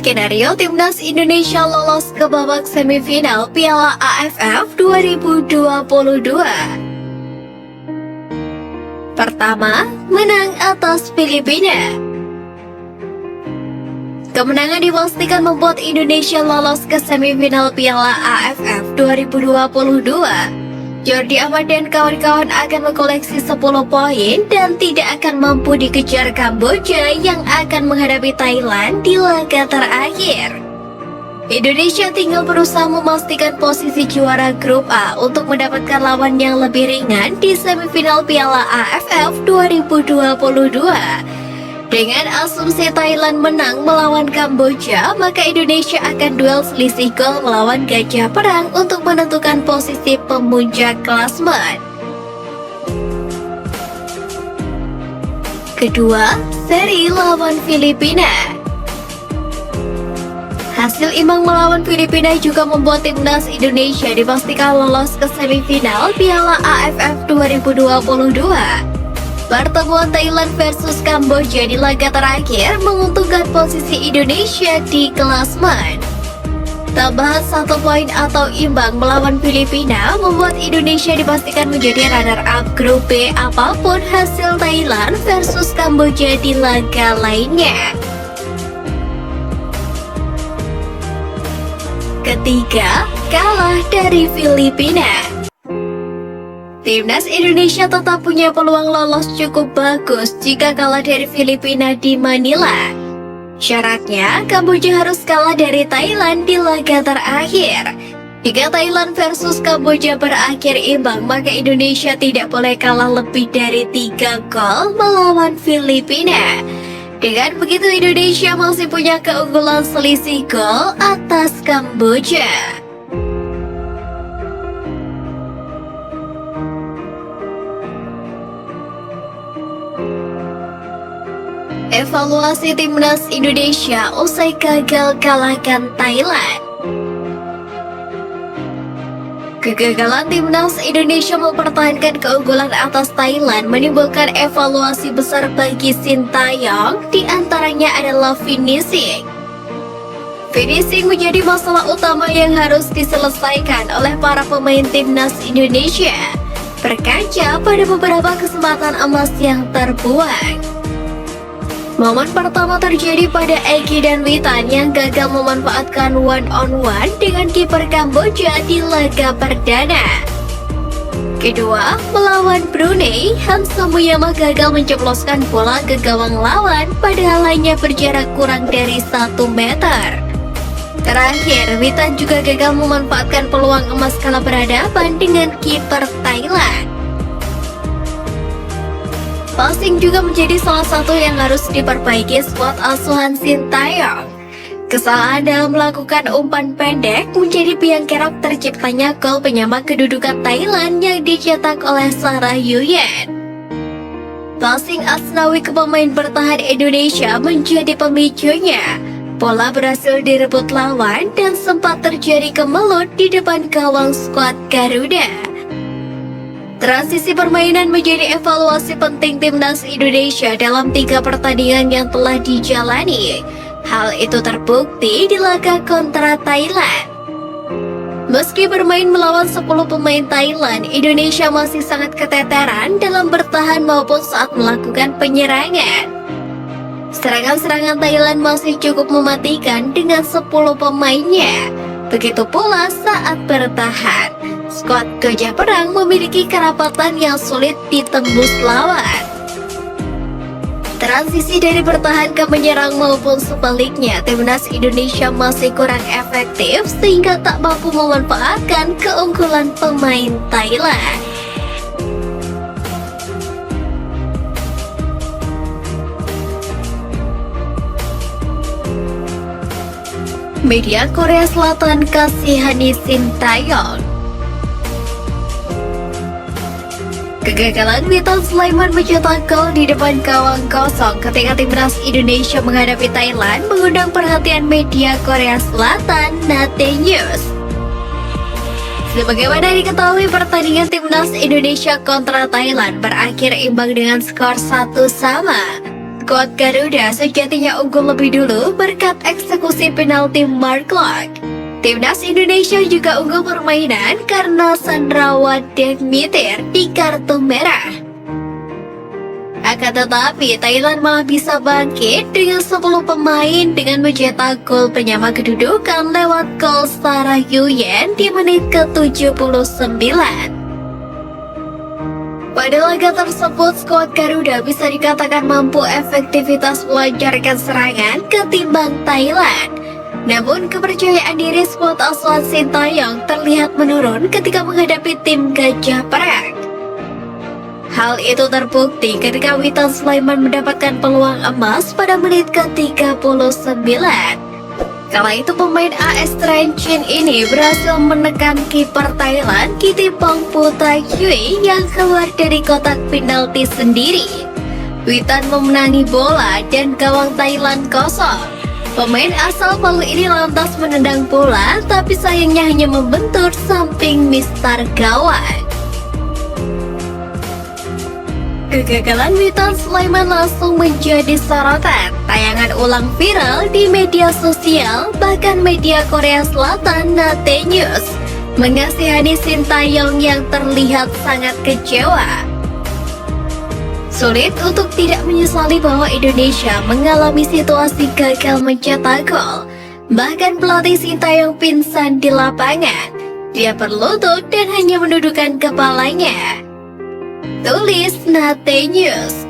Skenario Timnas Indonesia lolos ke babak semifinal Piala AFF 2022. Pertama, menang atas Filipina. Kemenangan dipastikan membuat Indonesia lolos ke semifinal Piala AFF 2022. Jordi Amat dan kawan-kawan akan mengoleksi 10 poin dan tidak akan mampu dikejar Kamboja yang akan menghadapi Thailand di laga terakhir. Indonesia tinggal berusaha memastikan posisi juara grup A untuk mendapatkan lawan yang lebih ringan di semifinal Piala AFF 2022. Dengan asumsi Thailand menang melawan Kamboja, maka Indonesia akan duel selisih gol melawan Gajah Perang untuk menentukan posisi pemuncak klasemen. Kedua, seri lawan Filipina. Hasil imbang melawan Filipina juga membuat timnas Indonesia dipastikan lolos ke semifinal Piala AFF 2022. Pertemuan Thailand versus Kamboja di laga terakhir menguntungkan posisi Indonesia di klasemen. Tambahan 1 poin atau imbang melawan Filipina membuat Indonesia dipastikan menjadi runner-up grup B apapun hasil Thailand versus Kamboja di laga lainnya. Ketiga, kalah dari Filipina. Timnas Indonesia tetap punya peluang lolos cukup bagus jika kalah dari Filipina di Manila. Syaratnya, Kamboja harus kalah dari Thailand di laga terakhir. Jika Thailand versus Kamboja berakhir imbang, maka Indonesia tidak boleh kalah lebih dari 3 gol melawan Filipina. Dengan begitu, Indonesia masih punya keunggulan selisih gol atas Kamboja. Evaluasi timnas Indonesia usai gagal kalahkan Thailand. Kegagalan timnas Indonesia mempertahankan keunggulan atas Thailand menimbulkan evaluasi besar bagi Sintayong, di antaranya adalah finishing. Finishing menjadi masalah utama yang harus diselesaikan oleh para pemain timnas Indonesia, berkaca pada beberapa kesempatan emas yang terbuang. Momen pertama terjadi pada Egy dan Witan yang gagal memanfaatkan one-on-one dengan kiper Kamboja di laga perdana. Kedua, melawan Brunei, Hansa Muyama gagal menjebloskan bola ke gawang lawan padahal hanya berjarak kurang dari 1 meter. Terakhir, Witan juga gagal memanfaatkan peluang emas kala berhadapan dengan kiper Thailand. Passing juga menjadi salah satu yang harus diperbaiki skuad asuhan Sintayong. Kesalahan dalam melakukan umpan pendek menjadi biang kerok terciptanya gol penyama kedudukan Thailand yang dicetak oleh Sarah Yuyen. Passing Asnawi ke pemain bertahan Indonesia menjadi pemicunya. Bola berhasil direbut lawan dan sempat terjadi kemelut di depan gawang skuad Garuda. Transisi permainan menjadi evaluasi penting timnas Indonesia dalam 3 pertandingan yang telah dijalani. Hal itu terbukti di laga kontra Thailand. Meski bermain melawan 10 pemain Thailand, Indonesia masih sangat keteteran dalam bertahan maupun saat melakukan penyerangan. Serangan-serangan Thailand masih cukup mematikan dengan 10 pemainnya. Begitu pula saat bertahan. Skuad Gajah Perang memiliki kerapatan yang sulit ditembus lawan. Transisi dari bertahan ke menyerang maupun sebaliknya, timnas Indonesia masih kurang efektif sehingga tak mampu memanfaatkan keunggulan pemain Thailand. Media Korea Selatan kasihani Sintayong. Kegagalan Witan Sulaiman mencetak gol di depan gawang kosong ketika timnas Indonesia menghadapi Thailand mengundang perhatian media Korea Selatan, Nate News. Sebagaimana diketahui, pertandingan timnas Indonesia kontra Thailand berakhir imbang dengan skor 1-1. skuad Garuda sejatinya unggul lebih dulu berkat eksekusi penalti Mark Klok. Timnas Indonesia juga unggul permainan karena Sandra Demitir di kartu merah. Akan tetapi, Thailand malah bisa bangkit dengan 10 pemain dengan mencetak gol penyama kedudukan lewat gol Sarah Yuyen di menit ke-79. Pada laga tersebut, skuad Garuda bisa dikatakan mampu efektivitas melancarkan serangan ketimbang Thailand. Namun, kepercayaan diri skuad asuhan Sintayong terlihat menurun ketika menghadapi tim Gajah Perang. Hal itu terbukti ketika Witan Sulaiman mendapatkan peluang emas pada menit ke-39. Kala itu pemain AS Trenchin ini berhasil menekan kiper Thailand Kittipong Putakui yang keluar dari kotak penalti sendiri. Witan memenangi bola dan gawang Thailand kosong. Pemain asal Palu ini lantas menendang bola, tapi sayangnya hanya membentur samping mistar gawang. Kegagalan Witan Sulaiman langsung menjadi sorotan. Tayangan ulang viral di media sosial, bahkan media Korea Selatan Nate News mengasihani Sintayong yang terlihat sangat kecewa. Sulit untuk tidak menyesali bahwa Indonesia mengalami situasi gagal mencetak gol. Bahkan pelatih Sintayong pingsan di lapangan. Dia berlutut dan hanya menundukkan kepalanya. Tulis Nate News.